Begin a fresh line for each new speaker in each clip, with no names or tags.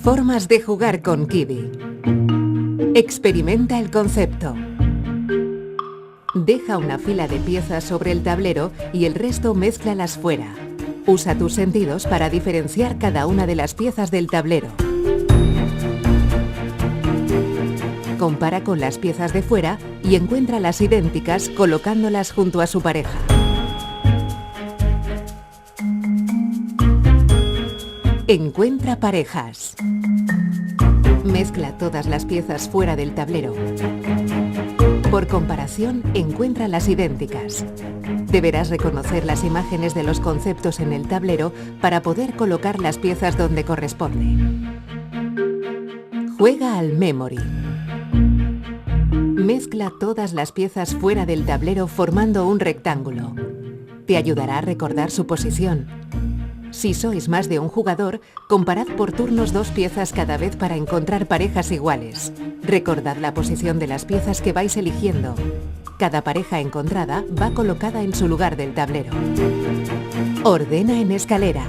Formas de jugar con Quibi. Experimenta el concepto. Deja una fila de piezas sobre el tablero y el resto mézclalas fuera. Usa tus sentidos para diferenciar cada una de las piezas del tablero. Compara con las piezas de fuera y encuentra las idénticas colocándolas junto a su pareja. Encuentra parejas. Mezcla todas las piezas fuera del tablero. Por comparación, encuentra las idénticas. Deberás reconocer las imágenes de los conceptos en el tablero para poder colocar las piezas donde corresponde. Juega al Memory. Mezcla todas las piezas fuera del tablero formando un rectángulo. Te ayudará a recordar su posición. Si sois más de un jugador, comparad por turnos 2 piezas cada vez para encontrar parejas iguales. Recordad la posición de las piezas que vais eligiendo. Cada pareja encontrada va colocada en su lugar del tablero. Ordena en escalera.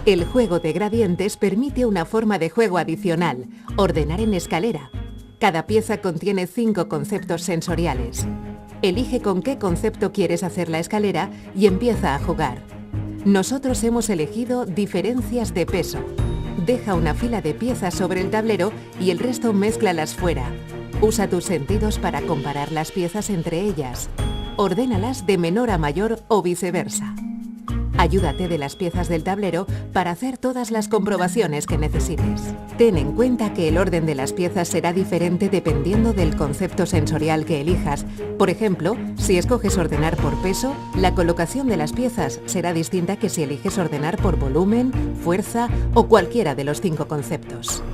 El juego de gradientes permite una forma de juego adicional, ordenar en escalera. Cada pieza contiene 5 conceptos sensoriales. Elige con qué concepto quieres hacer la escalera y empieza a jugar. Nosotros hemos elegido diferencias de peso. Deja una fila de piezas sobre el tablero y el resto mézclalas fuera. Usa tus sentidos para comparar las piezas entre ellas. Ordénalas de menor a mayor o viceversa. Ayúdate de las piezas del tablero para hacer todas las comprobaciones que necesites. Ten en cuenta que el orden de las piezas será diferente dependiendo del concepto sensorial que elijas. Por ejemplo, si escoges ordenar por peso, la colocación de las piezas será distinta que si eliges ordenar por volumen, fuerza o cualquiera de los 5 conceptos.